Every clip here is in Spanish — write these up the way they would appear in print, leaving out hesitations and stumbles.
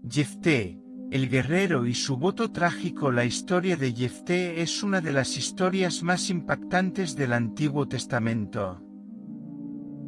Jefté, el guerrero y su voto trágico. La historia de Jefté es una de las historias más impactantes del Antiguo Testamento.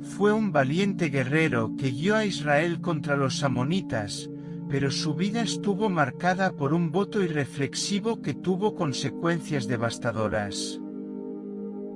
Fue un valiente guerrero que guió a Israel contra los amonitas, pero su vida estuvo marcada por un voto irreflexivo que tuvo consecuencias devastadoras.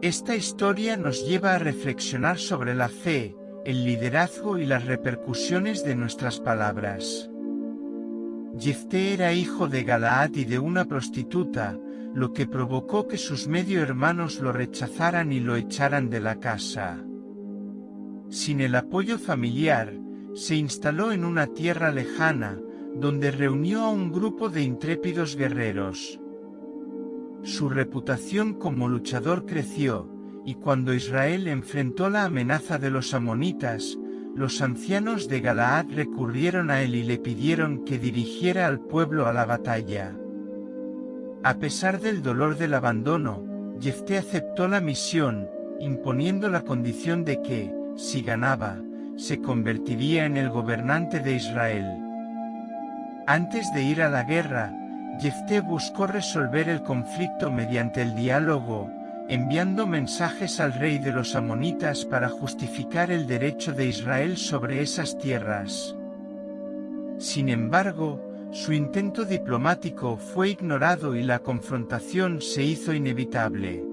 Esta historia nos lleva a reflexionar sobre la fe, el liderazgo y las repercusiones de nuestras palabras. Jefté era hijo de Galaad y de una prostituta, lo que provocó que sus medio hermanos lo rechazaran y lo echaran de la casa. Sin el apoyo familiar, se instaló en una tierra lejana, donde reunió a un grupo de intrépidos guerreros. Su reputación como luchador creció, y cuando Israel enfrentó la amenaza de los amonitas, los ancianos de Galaad recurrieron a él y le pidieron que dirigiera al pueblo a la batalla. A pesar del dolor del abandono, Jefté aceptó la misión, imponiendo la condición de que, si ganaba, se convertiría en el gobernante de Israel. Antes de ir a la guerra, Jefté buscó resolver el conflicto mediante el diálogo, enviando mensajes al rey de los amonitas para justificar el derecho de Israel sobre esas tierras. Sin embargo, su intento diplomático fue ignorado y la confrontación se hizo inevitable.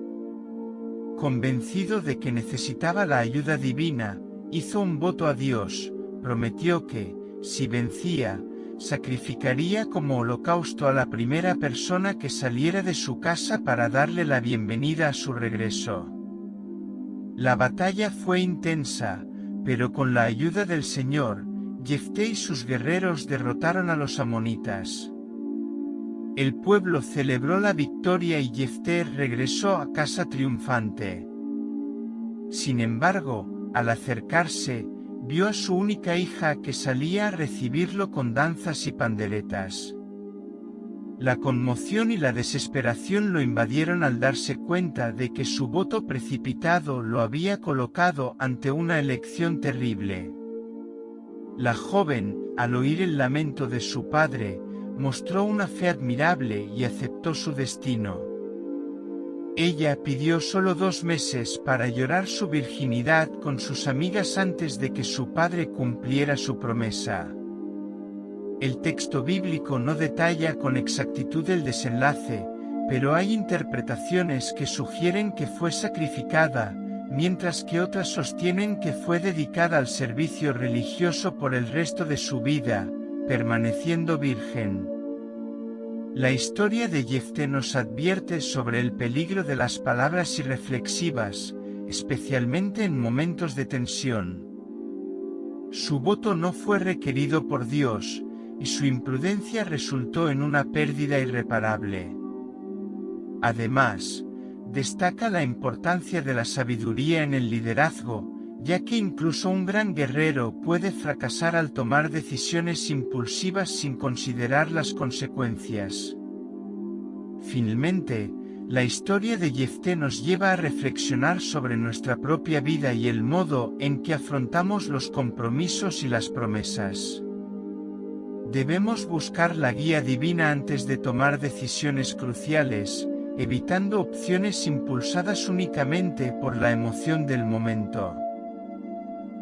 Convencido de que necesitaba la ayuda divina, hizo un voto a Dios, prometió que, si vencía, sacrificaría como holocausto a la primera persona que saliera de su casa para darle la bienvenida a su regreso. La batalla fue intensa, pero con la ayuda del Señor, Jefté y sus guerreros derrotaron a los amonitas. El pueblo celebró la victoria y Jefté regresó a casa triunfante. Sin embargo, al acercarse, vio a su única hija que salía a recibirlo con danzas y panderetas. La conmoción y la desesperación lo invadieron al darse cuenta de que su voto precipitado lo había colocado ante una elección terrible. La joven, al oír el lamento de su padre, mostró una fe admirable y aceptó su destino. Ella pidió solo 2 meses para llorar su virginidad con sus amigas antes de que su padre cumpliera su promesa. El texto bíblico no detalla con exactitud el desenlace, pero hay interpretaciones que sugieren que fue sacrificada, mientras que otras sostienen que fue dedicada al servicio religioso por el resto de su vida, permaneciendo virgen. La historia de Jefté nos advierte sobre el peligro de las palabras irreflexivas, especialmente en momentos de tensión. Su voto no fue requerido por Dios, y su imprudencia resultó en una pérdida irreparable. Además, destaca la importancia de la sabiduría en el liderazgo, ya que incluso un gran guerrero puede fracasar al tomar decisiones impulsivas sin considerar las consecuencias. Finalmente, la historia de Jefté nos lleva a reflexionar sobre nuestra propia vida y el modo en que afrontamos los compromisos y las promesas. Debemos buscar la guía divina antes de tomar decisiones cruciales, evitando opciones impulsadas únicamente por la emoción del momento.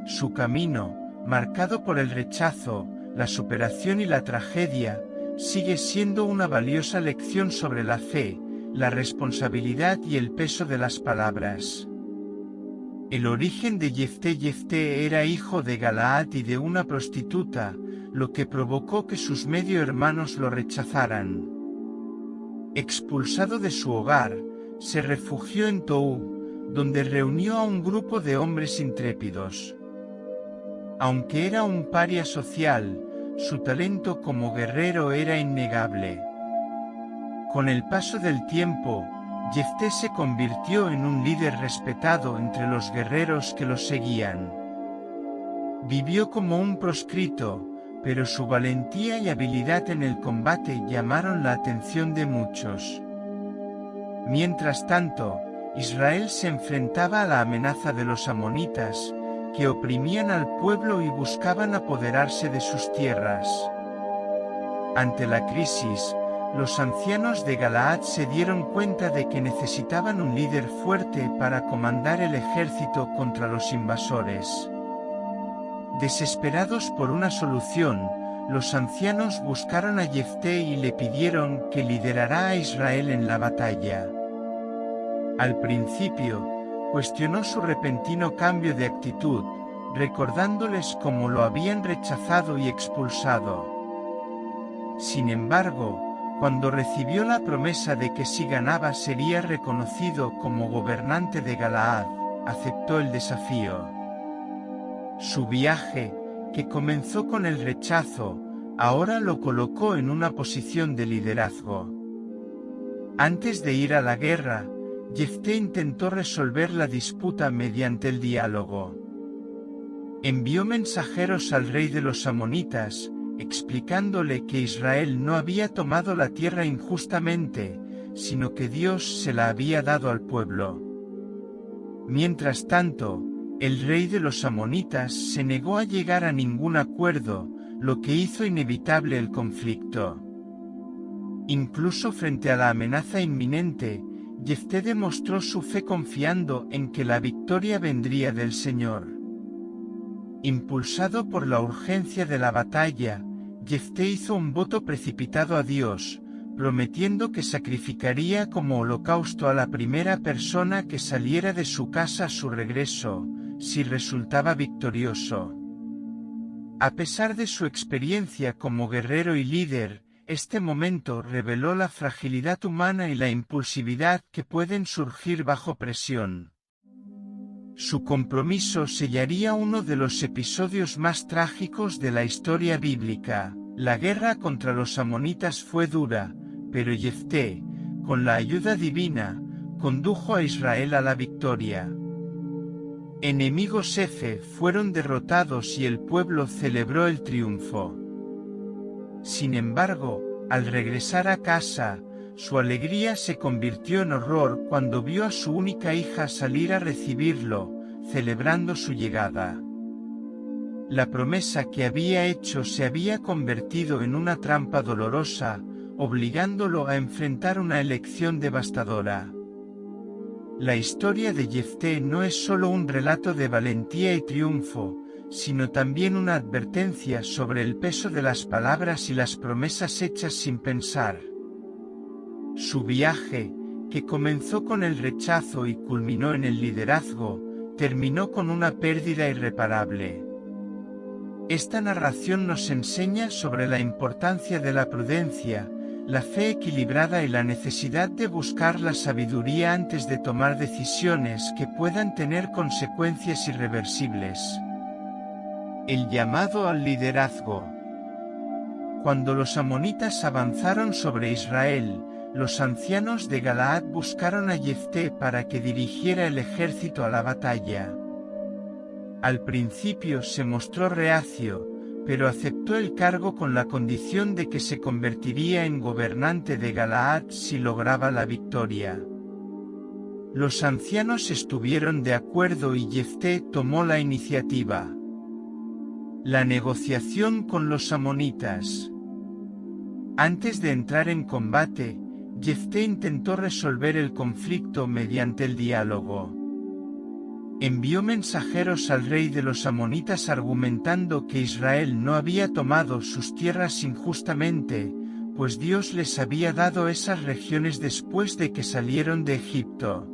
Su camino, marcado por el rechazo, la superación y la tragedia, sigue siendo una valiosa lección sobre la fe, la responsabilidad y el peso de las palabras. El origen de Jefté. Jefté era hijo de Galaad y de una prostituta, lo que provocó que sus medio hermanos lo rechazaran. Expulsado de su hogar, se refugió en Tou, donde reunió a un grupo de hombres intrépidos. Aunque era un paria social, su talento como guerrero era innegable. Con el paso del tiempo, Jefté se convirtió en un líder respetado entre los guerreros que lo seguían. Vivió como un proscrito, pero su valentía y habilidad en el combate llamaron la atención de muchos. Mientras tanto, Israel se enfrentaba a la amenaza de los amonitas, que oprimían al pueblo y buscaban apoderarse de sus tierras. Ante la crisis, los ancianos de Galaad se dieron cuenta de que necesitaban un líder fuerte para comandar el ejército contra los invasores. Desesperados por una solución, los ancianos buscaron a Jefté y le pidieron que liderara a Israel en la batalla. Al principio, cuestionó su repentino cambio de actitud, recordándoles cómo lo habían rechazado y expulsado. Sin embargo, cuando recibió la promesa de que si ganaba sería reconocido como gobernante de Galaad, aceptó el desafío. Su viaje, que comenzó con el rechazo, ahora lo colocó en una posición de liderazgo. Antes de ir a la guerra, Jefté intentó resolver la disputa mediante el diálogo. Envió mensajeros al rey de los amonitas, explicándole que Israel no había tomado la tierra injustamente, sino que Dios se la había dado al pueblo. Mientras tanto, el rey de los amonitas se negó a llegar a ningún acuerdo, lo que hizo inevitable el conflicto. Incluso frente a la amenaza inminente, Jefté demostró su fe confiando en que la victoria vendría del Señor. Impulsado por la urgencia de la batalla, Jefté hizo un voto precipitado a Dios, prometiendo que sacrificaría como holocausto a la primera persona que saliera de su casa a su regreso, si resultaba victorioso. A pesar de su experiencia como guerrero y líder, este momento reveló la fragilidad humana y la impulsividad que pueden surgir bajo presión. Su compromiso sellaría uno de los episodios más trágicos de la historia bíblica. La guerra contra los amonitas fue dura, pero Jefté, con la ayuda divina, condujo a Israel a la victoria. Enemigos F fueron derrotados y el pueblo celebró el triunfo. Sin embargo, al regresar a casa, su alegría se convirtió en horror cuando vio a su única hija salir a recibirlo, celebrando su llegada. La promesa que había hecho se había convertido en una trampa dolorosa, obligándolo a enfrentar una elección devastadora. La historia de Jefté no es solo un relato de valentía y triunfo, sino también una advertencia sobre el peso de las palabras y las promesas hechas sin pensar. Su viaje, que comenzó con el rechazo y culminó en el liderazgo, terminó con una pérdida irreparable. Esta narración nos enseña sobre la importancia de la prudencia, la fe equilibrada y la necesidad de buscar la sabiduría antes de tomar decisiones que puedan tener consecuencias irreversibles. El llamado al liderazgo. Cuando los amonitas avanzaron sobre Israel, los ancianos de Galaad buscaron a Jefté para que dirigiera el ejército a la batalla. Al principio se mostró reacio, pero aceptó el cargo con la condición de que se convertiría en gobernante de Galaad si lograba la victoria. Los ancianos estuvieron de acuerdo y Jefté tomó la iniciativa. La negociación con los amonitas. Antes de entrar en combate, Jefté intentó resolver el conflicto mediante el diálogo. Envió mensajeros al rey de los amonitas argumentando que Israel no había tomado sus tierras injustamente, pues Dios les había dado esas regiones después de que salieron de Egipto.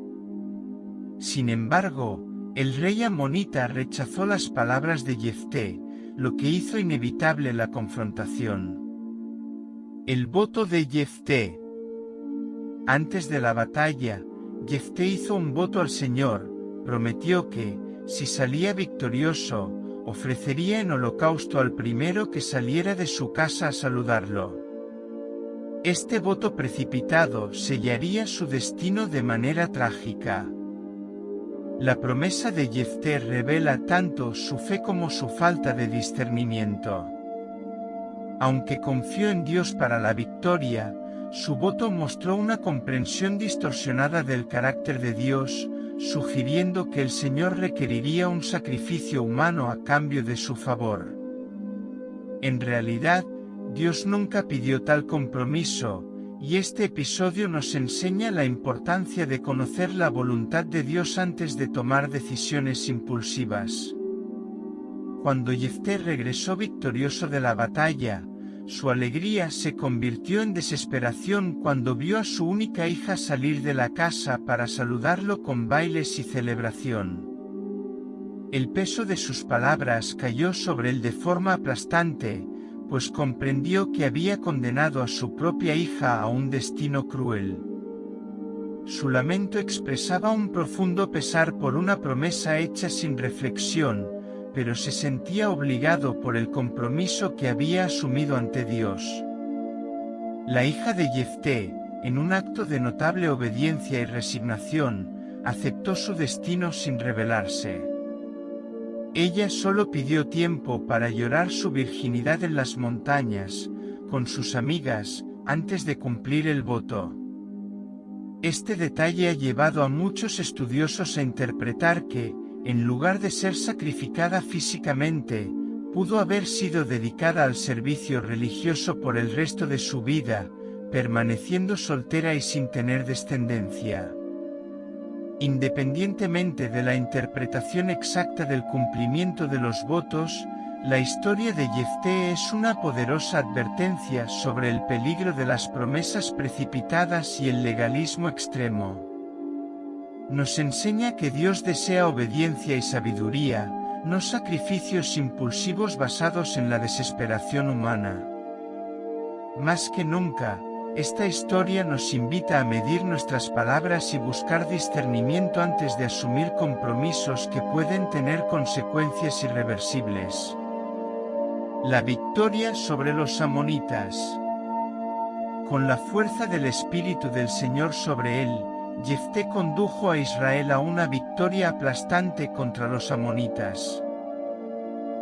Sin embargo, el rey amonita rechazó las palabras de Jefté, lo que hizo inevitable la confrontación. El voto de Jefté. Antes de la batalla, Jefté hizo un voto al Señor, prometió que, si salía victorioso, ofrecería en holocausto al primero que saliera de su casa a saludarlo. Este voto precipitado sellaría su destino de manera trágica. La promesa de Jefté revela tanto su fe como su falta de discernimiento. Aunque confió en Dios para la victoria, su voto mostró una comprensión distorsionada del carácter de Dios, sugiriendo que el Señor requeriría un sacrificio humano a cambio de su favor. En realidad, Dios nunca pidió tal compromiso, y este episodio nos enseña la importancia de conocer la voluntad de Dios antes de tomar decisiones impulsivas. Cuando Jefté regresó victorioso de la batalla, su alegría se convirtió en desesperación cuando vio a su única hija salir de la casa para saludarlo con bailes y celebración. El peso de sus palabras cayó sobre él de forma aplastante, pues comprendió que había condenado a su propia hija a un destino cruel. Su lamento expresaba un profundo pesar por una promesa hecha sin reflexión, pero se sentía obligado por el compromiso que había asumido ante Dios. La hija de Jefté, en un acto de notable obediencia y resignación, aceptó su destino sin rebelarse. Ella solo pidió tiempo para llorar su virginidad en las montañas, con sus amigas, antes de cumplir el voto. Este detalle ha llevado a muchos estudiosos a interpretar que, en lugar de ser sacrificada físicamente, pudo haber sido dedicada al servicio religioso por el resto de su vida, permaneciendo soltera y sin tener descendencia. Independientemente de la interpretación exacta del cumplimiento de los votos, la historia de Jefté es una poderosa advertencia sobre el peligro de las promesas precipitadas y el legalismo extremo. Nos enseña que Dios desea obediencia y sabiduría, no sacrificios impulsivos basados en la desesperación humana. Más que nunca, esta historia nos invita a medir nuestras palabras y buscar discernimiento antes de asumir compromisos que pueden tener consecuencias irreversibles. La victoria sobre los amonitas. Con la fuerza del Espíritu del Señor sobre él, Jefté condujo a Israel a una victoria aplastante contra los amonitas.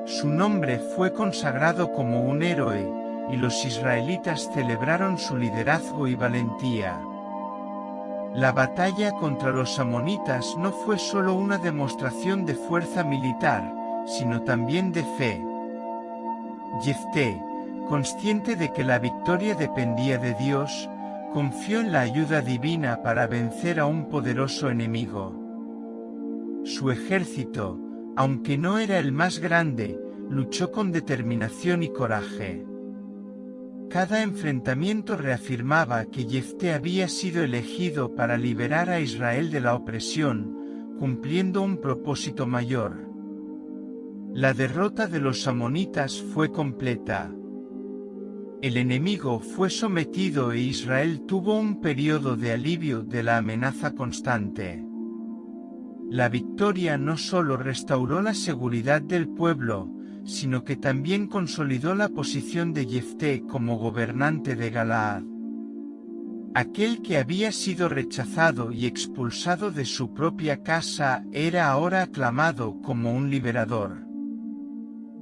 Su nombre fue consagrado como un héroe, y los israelitas celebraron su liderazgo y valentía. La batalla contra los amonitas no fue solo una demostración de fuerza militar, sino también de fe. Jefté, consciente de que la victoria dependía de Dios, confió en la ayuda divina para vencer a un poderoso enemigo. Su ejército, aunque no era el más grande, luchó con determinación y coraje. Cada enfrentamiento reafirmaba que Jefté había sido elegido para liberar a Israel de la opresión, cumpliendo un propósito mayor. La derrota de los amonitas fue completa. El enemigo fue sometido e Israel tuvo un periodo de alivio de la amenaza constante. La victoria no solo restauró la seguridad del pueblo, sino que también consolidó la posición de Jefté como gobernante de Galaad. Aquel que había sido rechazado y expulsado de su propia casa era ahora aclamado como un liberador.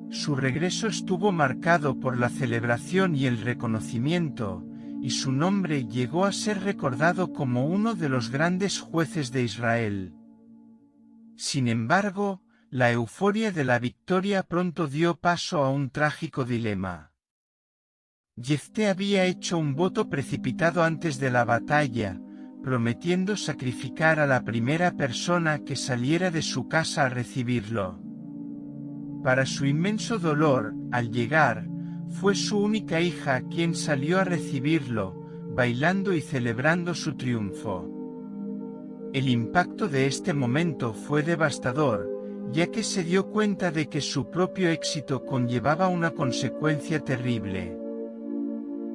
Su regreso estuvo marcado por la celebración y el reconocimiento, y su nombre llegó a ser recordado como uno de los grandes jueces de Israel. Sin embargo, la euforia de la victoria pronto dio paso a un trágico dilema. Jefté había hecho un voto precipitado antes de la batalla, prometiendo sacrificar a la primera persona que saliera de su casa a recibirlo. Para su inmenso dolor, al llegar, fue su única hija quien salió a recibirlo, bailando y celebrando su triunfo. El impacto de este momento fue devastador, ya que se dio cuenta de que su propio éxito conllevaba una consecuencia terrible.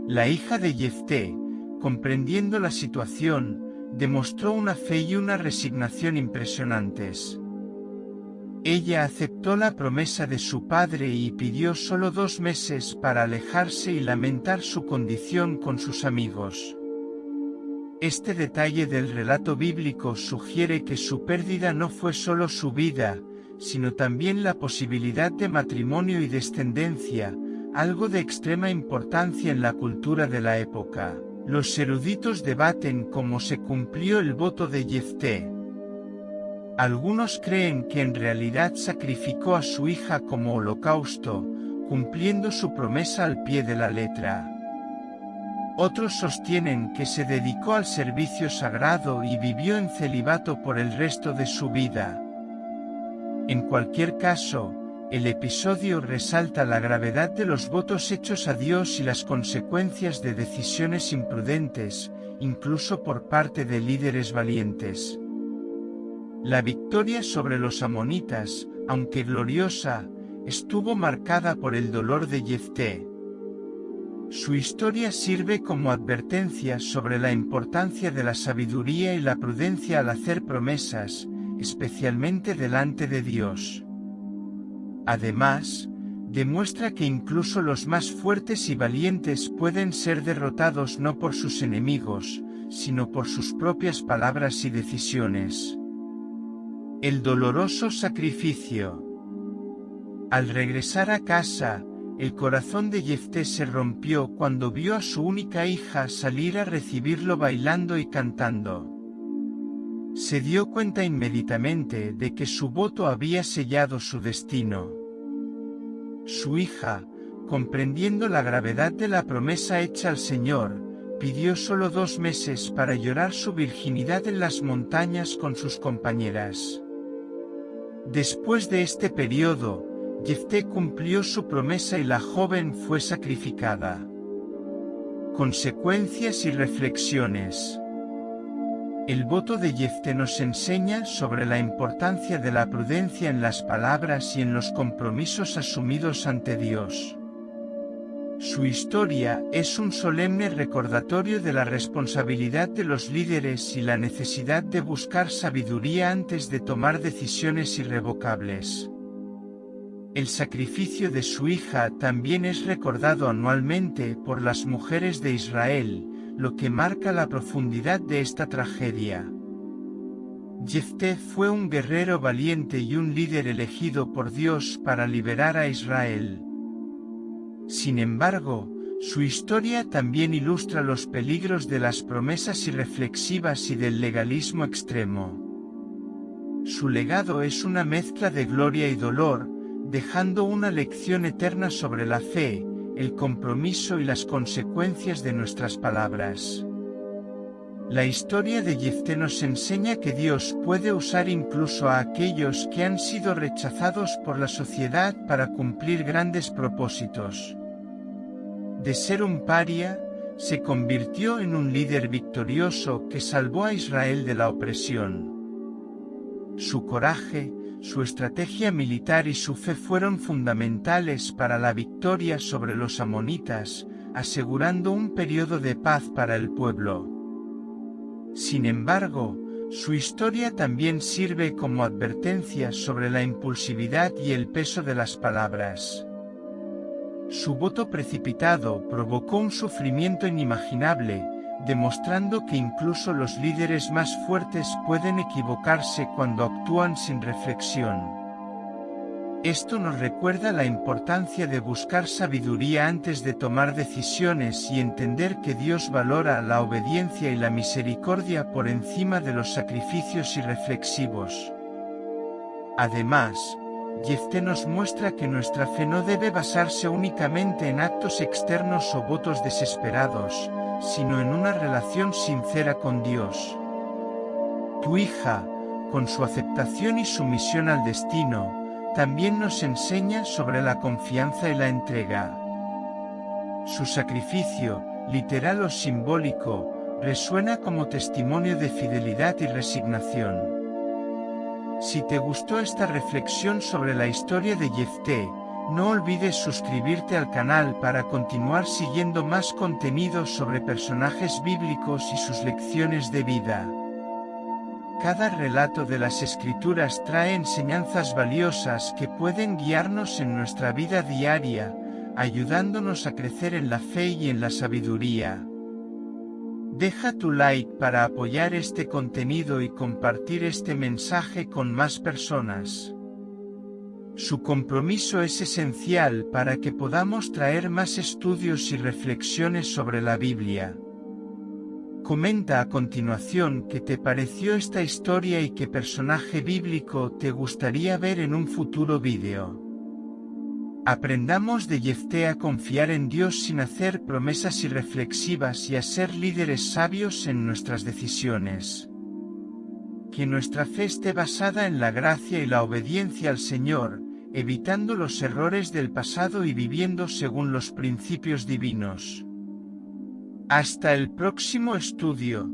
La hija de Jefté, comprendiendo la situación, demostró una fe y una resignación impresionantes. Ella aceptó la promesa de su padre y pidió solo 2 meses para alejarse y lamentar su condición con sus amigos. Este detalle del relato bíblico sugiere que su pérdida no fue solo su vida, sino también la posibilidad de matrimonio y descendencia, algo de extrema importancia en la cultura de la época. Los eruditos debaten cómo se cumplió el voto de Jefté. Algunos creen que en realidad sacrificó a su hija como holocausto, cumpliendo su promesa al pie de la letra. Otros sostienen que se dedicó al servicio sagrado y vivió en celibato por el resto de su vida. En cualquier caso, el episodio resalta la gravedad de los votos hechos a Dios y las consecuencias de decisiones imprudentes, incluso por parte de líderes valientes. La victoria sobre los amonitas, aunque gloriosa, estuvo marcada por el dolor de Jefté. Su historia sirve como advertencia sobre la importancia de la sabiduría y la prudencia al hacer promesas, especialmente delante de Dios. Además, demuestra que incluso los más fuertes y valientes pueden ser derrotados no por sus enemigos, sino por sus propias palabras y decisiones. El doloroso sacrificio. Al regresar a casa, el corazón de Jefté se rompió cuando vio a su única hija salir a recibirlo bailando y cantando. Se dio cuenta inmediatamente de que su voto había sellado su destino. Su hija, comprendiendo la gravedad de la promesa hecha al Señor, pidió solo 2 meses para llorar su virginidad en las montañas con sus compañeras. Después de este periodo, Jefté cumplió su promesa y la joven fue sacrificada. Consecuencias y reflexiones. El voto de Jefté nos enseña sobre la importancia de la prudencia en las palabras y en los compromisos asumidos ante Dios. Su historia es un solemne recordatorio de la responsabilidad de los líderes y la necesidad de buscar sabiduría antes de tomar decisiones irrevocables. El sacrificio de su hija también es recordado anualmente por las mujeres de Israel, lo que marca la profundidad de esta tragedia. Jefté fue un guerrero valiente y un líder elegido por Dios para liberar a Israel. Sin embargo, su historia también ilustra los peligros de las promesas irreflexivas y del legalismo extremo. Su legado es una mezcla de gloria y dolor, dejando una lección eterna sobre la fe, el compromiso y las consecuencias de nuestras palabras. La historia de Jefté nos enseña que Dios puede usar incluso a aquellos que han sido rechazados por la sociedad para cumplir grandes propósitos. De ser un paria, se convirtió en un líder victorioso que salvó a Israel de la opresión. Su coraje, su estrategia militar y su fe fueron fundamentales para la victoria sobre los amonitas, asegurando un periodo de paz para el pueblo. Sin embargo, su historia también sirve como advertencia sobre la impulsividad y el peso de las palabras. Su voto precipitado provocó un sufrimiento inimaginable, demostrando que incluso los líderes más fuertes pueden equivocarse cuando actúan sin reflexión. Esto nos recuerda la importancia de buscar sabiduría antes de tomar decisiones y entender que Dios valora la obediencia y la misericordia por encima de los sacrificios irreflexivos. Además, Jefté nos muestra que nuestra fe no debe basarse únicamente en actos externos o votos desesperados, sino en una relación sincera con Dios. Tu hija, con su aceptación y sumisión al destino, también nos enseña sobre la confianza y la entrega. Su sacrificio, literal o simbólico, resuena como testimonio de fidelidad y resignación. Si te gustó esta reflexión sobre la historia de Jefté, no olvides suscribirte al canal para continuar siguiendo más contenido sobre personajes bíblicos y sus lecciones de vida. Cada relato de las Escrituras trae enseñanzas valiosas que pueden guiarnos en nuestra vida diaria, ayudándonos a crecer en la fe y en la sabiduría. Deja tu like para apoyar este contenido y compartir este mensaje con más personas. Su compromiso es esencial para que podamos traer más estudios y reflexiones sobre la Biblia. Comenta a continuación qué te pareció esta historia y qué personaje bíblico te gustaría ver en un futuro vídeo. Aprendamos de Jefté a confiar en Dios sin hacer promesas irreflexivas y a ser líderes sabios en nuestras decisiones. Que nuestra fe esté basada en la gracia y la obediencia al Señor, evitando los errores del pasado y viviendo según los principios divinos. Hasta el próximo estudio.